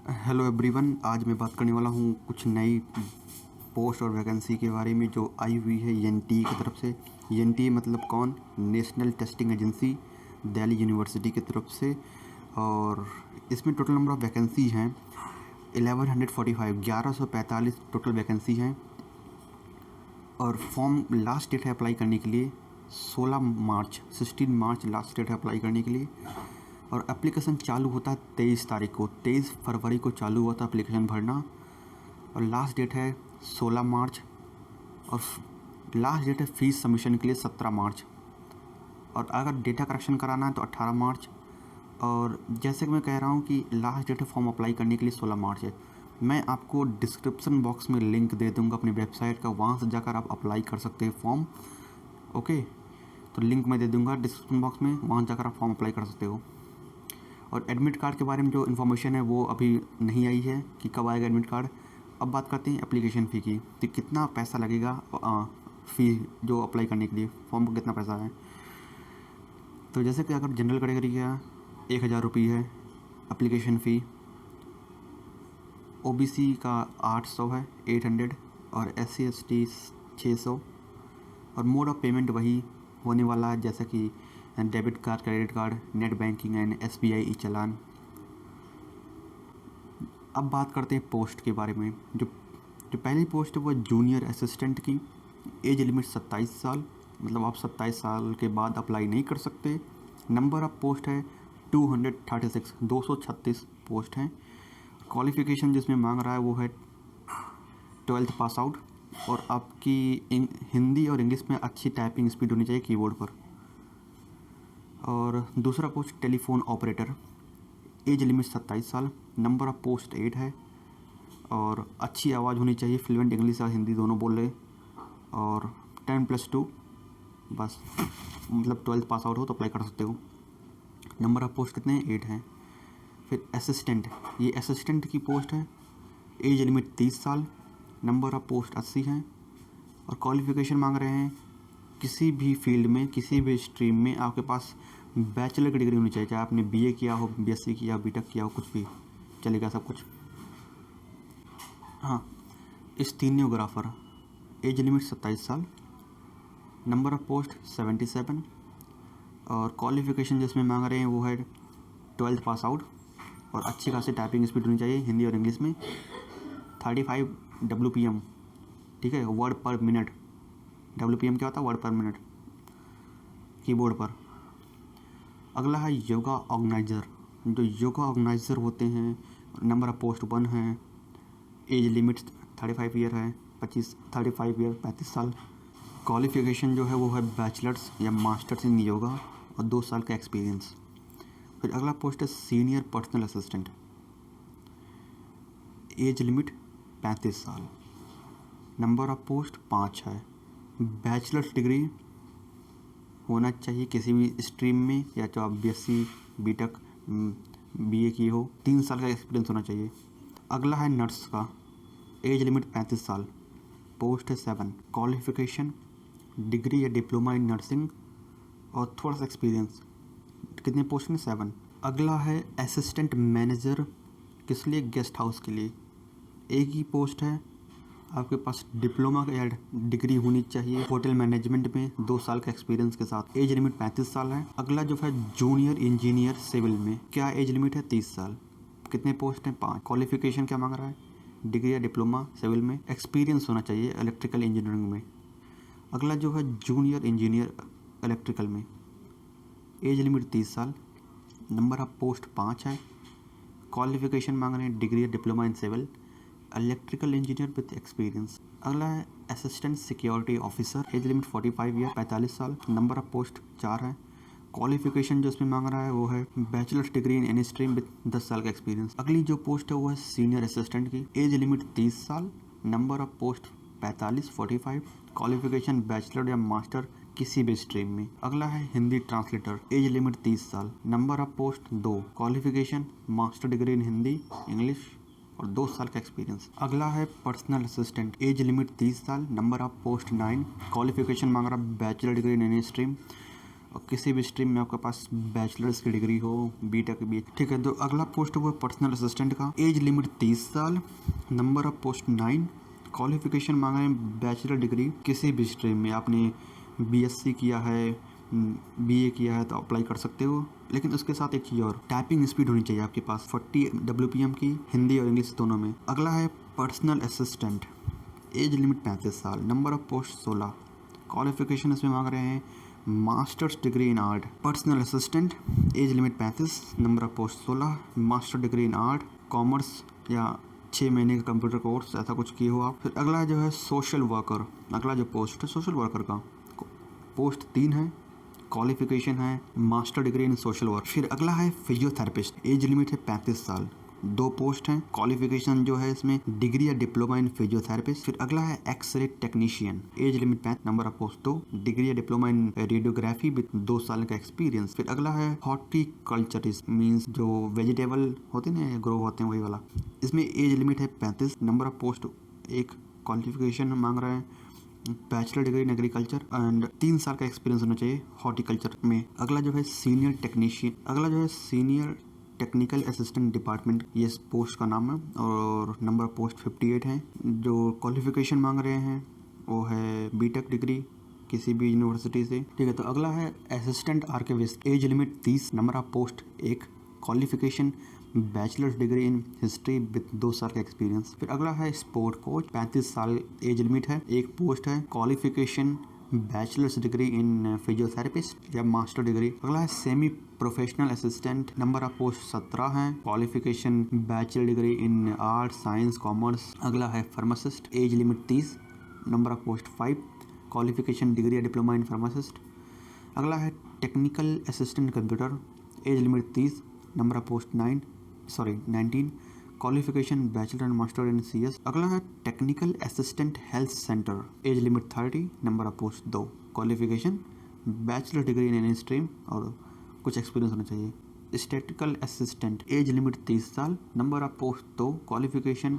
Hello everyone, आज मैं बात करने वाला हूँ कुछ नई पोस्ट और वैकेंसी के बारे में जो आई हुई है एनटीए की तरफ से। एनटीए मतलब कौन? National testing agency, Delhi university की तरफ से। और इसमें टोटल नंबर ऑफ़ वैकेंसी हैं 1145, 1145 टोटल वैकेंसी हैं। और फॉर्म लास्ट डेट है अप्लाई करने के लिए 16 मार्च, 16 मार्च लास्ट डेट है अप्लाई करने के लिए। और एप्लीकेशन चालू होता है 23 तारीख को, 23 फरवरी को चालू हुआ था एप्लीकेशन भरना। और लास्ट डेट है 16 मार्च। और लास्ट डेट है फीस सबमिशन के लिए 17 मार्च। और अगर डेटा करेक्शन कराना है तो 18 मार्च। और जैसे कि मैं कह रहा हूँ कि लास्ट डेट है फॉर्म अप्लाई करने के लिए 16 मार्च है। मैं आपको डिस्क्रिप्शन बॉक्स में लिंक दे दूँगा अपनी वेबसाइट का, वहाँ से जाकर आप अप्लाई कर सकते हैं फॉर्म। ओके, तो लिंक मैं दे दूँगा डिस्क्रिप्शन बॉक्स में, वहाँ जाकर आप फॉर्म अप्लाई कर सकते हो। और एडमिट कार्ड के बारे में जो इन्फॉर्मेशन है वो अभी नहीं आई है कि कब आएगा एडमिट कार्ड। अब बात करते हैं एप्लीकेशन फ़ी की, तो कितना पैसा लगेगा फ़ी जो अप्लाई करने के लिए फॉर्म को कितना पैसा है। तो जैसे कि अगर जनरल कैटेगरी का 1000 रुपये है एप्लीकेशन फ़ी, ओबीसी का 800 है 800, और SC ST 600। और मोड ऑफ़ पेमेंट वही होने वाला है जैसा कि debit card, credit card, net banking and SBI ई चालान। अब बात करते हैं पोस्ट के बारे में। जो जो पहली पोस्ट है वो जूनियर असिस्टेंट की। एज लिमिट 27 साल, मतलब आप 27 साल के बाद अप्लाई नहीं कर सकते। नंबर ऑफ़ पोस्ट है 236, 236 पोस्ट हैं। क्वालिफ़िकेशन जिसमें मांग रहा है वो है 12th पास आउट, और आपकी हिंदी और इंग्लिश में अच्छी टाइपिंग स्पीड होनी चाहिए कीबोर्ड पर। और दूसरा post telephone operator, age limit 27 साल, नंबर ऑफ़ पोस्ट 8 है। और अच्छी आवाज़ होनी चाहिए, फ्लुएंट इंग्लिश और हिंदी दोनों बोल रहे। और 10+2 बस, मतलब 12th पास आउट हो तो अप्लाई कर सकते हो। नंबर ऑफ़ पोस्ट कितने हैं? 8 हैं। फिर असिस्टेंट, ये असिस्टेंट की पोस्ट है। एज लिमिट 30 साल, नंबर ऑफ़ पोस्ट 80 हैं। और क्वालिफ़िकेशन मांग रहे हैं किसी भी फील्ड में, किसी भी स्ट्रीम में आपके पास बैचलर की डिग्री होनी चाहिए, चाहे आपने BA किया हो, BSc किया हो, BTech किया हो, कुछ भी चलेगा, सब कुछ। हाँ, स्टीनियोग्राफर, एज लिमिट 27 साल, नंबर ऑफ़ पोस्ट 77। और क्वालिफ़िकेशन जिसमें मांग रहे हैं वो है 12th पास आउट, और अच्छी खासी टाइपिंग स्पीड होनी चाहिए हिंदी और इंग्लिश में। 35 WPM, ठीक है, वर्ड पर मिनट। WPM क्या होता है? वर्ड पर मिनट, कीबोर्ड पर। अगला है योगा ऑर्गेनाइज़र। जो योगा ऑर्गेनाइज़र होते हैं, नंबर ऑफ़ पोस्ट 1 है। एज लिमिट 35 ईयर है, 35 साल। क्वालिफ़िकेशन जो है वो है बैचलर्स या मास्टर्स इन योगा, और 2 साल का एक्सपीरियंस। फिर अगला पोस्ट है senior personal assistant, age limit 35 साल, नंबर ऑफ़ पोस्ट 5 है। बैचलर्स डिग्री होना चाहिए किसी भी स्ट्रीम में, या तो आप BSc, BTech, BA की हो। 3 साल का एक्सपीरियंस होना चाहिए। अगला है नर्स का, एज लिमिट 35 साल, पोस्ट है 7। क्वालिफ़िकेशन डिग्री या डिप्लोमा इन नर्सिंग और थोड़ा सा एक्सपीरियंस। कितने पोस्ट में? 7। अगला है असिस्टेंट मैनेजर, किस लिए? गेस्ट हाउस के लिए। एक ही पोस्ट है, आपके पास डिप्लोमा या डिग्री होनी चाहिए होटल मैनेजमेंट में, 2 साल का एक्सपीरियंस के साथ। एज लिमिट 35 साल है। अगला जो है जूनियर इंजीनियर सिविल में, क्या एज लिमिट है? 30 साल। कितने पोस्ट हैं? 5। क्वालिफ़िकेशन क्या मांग रहा है? डिग्री या डिप्लोमा सिविल में, एक्सपीरियंस होना चाहिए इलेक्ट्रिकल इंजीनियरिंग में। अगला जो है जूनियर इंजीनियर इलेक्ट्रिकल में, एज लिमिट 30 साल, नंबर ऑफ़ पोस्ट 5 है। क्वालिफ़िकेशन मांग रहे हैं डिग्री या diploma in civil, electrical engineer with experience. अगला है assistant security officer, age limit 45 year, 45 साल, नंबर ऑफ़ पोस्ट 4 है। क्वालिफ़िकेशन जो इसमें मांग रहा है वो है bachelors degree in any stream with 10 साल का एक्सपीरियंस। अगली जो पोस्ट है वो है सीनियर असिस्टेंट की, एज लिमिट 30 साल, number of post 45, qualification bachelor या मास्टर किसी भी स्ट्रीम में। अगला है हिंदी ट्रांसलेटर, एज लिमिट 30 साल, number of post 2, qualification master degree in Hindi, English और 2 साल का एक्सपीरियंस। अगला है पर्सनल असिस्टेंट, एज लिमिट 30 साल, नंबर ऑफ़ पोस्ट 9, क्वालिफ़िकेशन मांग रहा bachelor degree in any stream, और किसी भी स्ट्रीम में आपके पास बैचलर्स की डिग्री हो, बीटेक भी, ठीक है। तो अगला पोस्ट वो पर्सनल असिस्टेंट का, एज लिमिट 30 साल, नंबर ऑफ पोस्ट 9, क्वालिफिकेशन मांग रहे हैं बैचलर डिग्री किसी भी स्ट्रीम में। आपने बीएससी किया है, बीए किया है तो अप्लाई कर सकते हो, लेकिन उसके साथ एक चीज़ और, टाइपिंग स्पीड होनी चाहिए आपके पास 40 WPM की, हिंदी और इंग्लिश दोनों में। अगला है पर्सनल असिस्टेंट, एज लिमिट 35 साल, नंबर ऑफ पोस्ट 16, क्वालिफिकेशन इसमें मांग रहे हैं masters degree in art. Personal assistant, age limit 35, number of post 16, master degree in art, commerce या 6 महीने का कंप्यूटर कोर्स ऐसा कुछ किए हो आप। फिर अगला जो है सोशल वर्कर, अगला जो पोस्ट है सोशल वर्कर का, पोस्ट 3 है, क्वालिफिकेशन है master degree in social work. फिर अगला है फिजियोथेरेपिस्ट, एज लिमिट है 35 साल, 2 पोस्ट हैं, क्वालिफिकेशन जो है इसमें डिग्री या डिप्लोमा इन फिजियोथेरेपिस्ट। फिर अगला है x-ray technician, age limit 5, number of post 2, degree या डिप्लोमा इन रेडियोग्राफी विद 2 साल का एक्सपीरियंस। फिर अगला है हॉर्टिकल्चरिस्ट, मीन्स जो वेजिटेबल होते हैं ग्रो होते हैं वही वाला, इसमें एज लिमिट है 35, नंबर ऑफ पोस्ट 1, क्वालिफिकेशन मांग रहे हैं bachelor degree in agriculture and 3 साल का एक्सपीरियंस होना चाहिए हॉर्टिकल्चर में। अगला जो है सीनियर टेक्नीशियन, अगला जो है सीनियर टेक्निकल असिस्टेंट डिपार्टमेंट, ये इस पोस्ट का नाम है और नंबर पोस्ट 58 है। जो क्वालिफिकेशन मांग रहे हैं वो है बीटेक डिग्री किसी भी यूनिवर्सिटी से, ठीक है। तो अगला है assistant archivist, age limit 30, number of post 1, qualification bachelor's degree in history with 2 साल का एक्सपीरियंस। फिर अगला है स्पोर्ट कोच, 35 साल एज लिमिट है, 1 पोस्ट है, qualification bachelor's degree in physiotherapist या मास्टर डिग्री। अगला है semi professional assistant, number of post 17 है, qualification bachelor degree in art science commerce. अगला है pharmacist, age limit 30, number of post 5, qualification degree या diploma in pharmacist. अगला है technical assistant computer, age limit 30, number of post 19, qualification bachelor and master in CS। अगला है technical assistant health centre, as limit 30, number of post 2, qualification bachelor degree in any stream और कुछ experience होना चाहिए। Statistical assistant, as limit 30 साल, number of post 2, qualification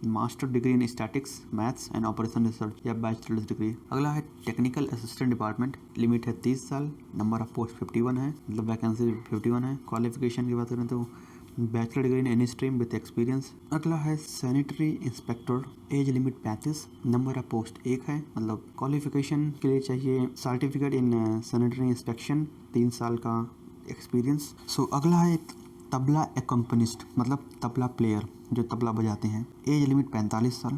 master degree in statics maths and operation research या bachelors degree. अगला है technical assistant department, limit है 30 साल, नंबर ऑफ पोस्ट 51 है, मतलब वैकेंसी 51 है। क्वालिफिकेशन की बात करें तो bachelor degree in any stream with experience. अगला है sanitary inspector, age limit 35, number of post 1 है, मतलब क्वालिफिकेशन के लिए चाहिए सर्टिफिकेट इन सैनिटरी इंस्पेक्शन, 3 साल का एक्सपीरियंस। सो अगला है तबला एकम्पनिस्ट, मतलब तबला प्लेयर जो तबला बजाते हैं, एज लिमिट 45 साल,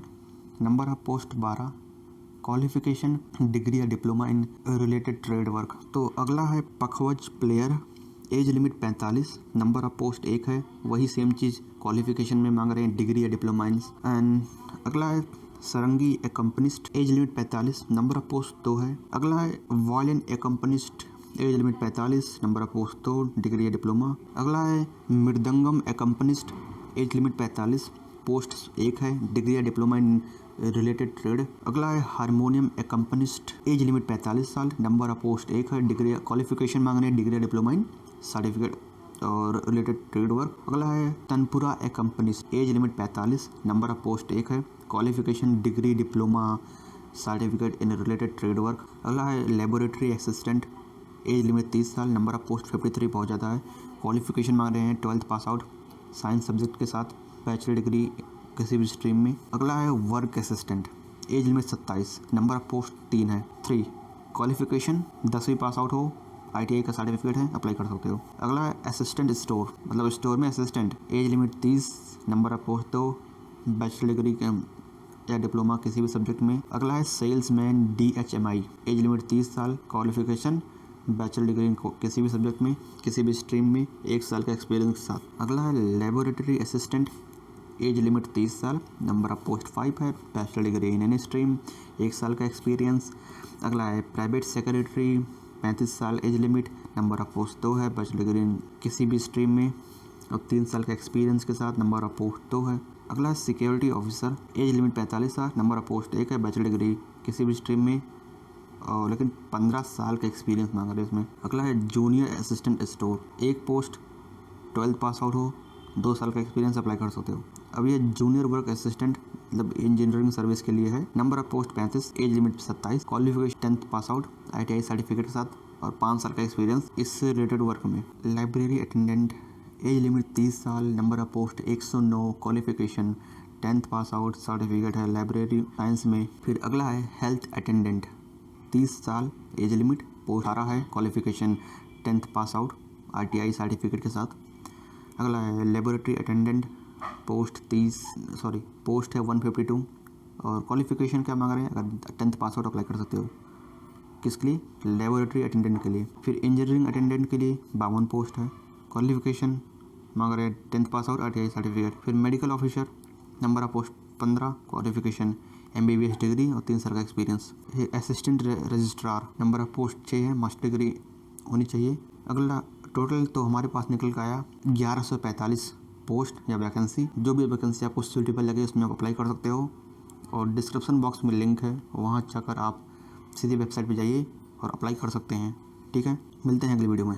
number of post 12, qualification degree या diploma in related trade work. तो अगला है pakhawaj player, age limit 45, number of post 1 है, वही सेम चीज़ क्वालिफिकेशन में मांग रहे हैं डिग्री या डिप्लोमा इन। एंड अगला है sarangi accompanist, age limit 45, number of post 2 है। अगला है violin accompanist, age limit 45, number of post 2, degree या डिप्लोमा। अगला है mridangam accompanist, age limit 45, post 1 है, डिग्री या डिप्लोमा इन रिलेटेड ट्रेड। अगला है हारमोनियम एकम्पनिस्ट, एज लिमिट 45 साल, नंबर ऑफ पोस्ट 1 है, डिग्री क्वालिफिकेशन मांग रहे हैं डिग्री या डिप्लोमा इन सर्टिफिकेट और रिलेटेड ट्रेड वर्क। अगला है tanpura accompanist, age limit 45, number of post 1 है, qualification degree diploma certificate in related trade work. अगला है लेबोरेटरी असिस्टेंट, एज लिमिट 30 साल, नंबर ऑफ पोस्ट 53 पहुँच जाता है, क्वालिफिकेशन मांग रहे हैं 12th pass out science subject के साथ, बैचलर डिग्री किसी भी स्ट्रीम में। अगला है work assistant, age limit 27, number of post 3 है, 3, क्वालिफिकेशन 10वीं पास आउट हो, ITI का सर्टिफिकेट है, अप्लाई कर सकते हो। अगला है असिस्टेंट स्टोर, मतलब स्टोर में assistant, as limit 30, number of post 2, bachelor degree या डिप्लोमा किसी भी सब्जेक्ट में। अगला है सेल्समैन DHMI, एज लिमिट 30 साल, क्वालिफिकेशन बैचलर डिग्री किसी भी सब्जेक्ट में किसी भी स्ट्रीम में 1 साल का एक्सपीरियंस के साथ। अगला है लेबोरेटरी असिस्टेंट, एज लिमिट 30 साल, नंबर ऑफ पोस्ट 5 है, bachelor degree in any stream, 1 साल का एक्सपीरियंस। अगला है प्राइवेट सेक्रेटरी, 35 साल age limit, number of post 2 है, बैचलर डिग्री इन किसी भी स्ट्रीम में और 3 साल का एक्सपीरियंस के साथ, नंबर ऑफ पोस्ट 2 है। अगला है सिक्योरिटी ऑफिसर, एज लिमिट 45 साल, नंबर ऑफ पोस्ट 1 है, बैचलर डिग्री किसी भी स्ट्रीम में और लेकिन 15 साल का एक्सपीरियंस मांग रहे हैं इसमें। अगला है junior assistant store, 1 post 12th pass out हो, 2 साल का एक्सपीरियंस, अप्लाई कर सकते हो। अब ये जूनियर वर्क असिस्टेंट मतलब इंजीनियरिंग सर्विस के लिए है, number of post 35, age limit 27, qualification 10th pass out ITI certificate के साथ और 5 साल का एक्सपीरियंस इस रिलेटेड वर्क में। लाइब्रेरी अटेंडेंट, एज लिमिट 30 साल, number of post 109, qualification 10th pass out certificate है लाइब्रेरी साइंस में। फिर अगला है हेल्थ अटेंडेंट, 30 साल, एज लिमिट, पोस्ट 18 है, qualification 10th pass out RTI certificate के साथ। अगला है लेबोरेटरी अटेंडेंट, पोस्ट है 152 और क्वालिफिकेशन क्या मांग रहे हैं, अगर 10th पास आउट अप्लाई कर सकते हो। किसके लिए? लेबोरेटरी अटेंडेंट के लिए। फिर इंजीनियरिंग अटेंडेंट के लिए 52 पोस्ट है, क्वालिफिकेशन मांग रहे हैं 10th pass out RTI certificate. फिर medical officer, number of post 15, qualification MBBS degree और 3 साल का experience. Assistant registrar, number of post 6 है, मास्टर डिग्री होनी चाहिए। अगला टोटल तो हमारे पास निकल के आया 1145 पोस्ट या वैकेंसी। जो भी वैकेंसी आपको सूटेबल लगे उसमें आप अप्लाई कर सकते हो और डिस्क्रिप्शन बॉक्स में लिंक है, वहाँ जाकर आप सीधे वेबसाइट पे जाइए और अप्लाई कर सकते हैं। ठीक है, मिलते हैं अगली वीडियो में।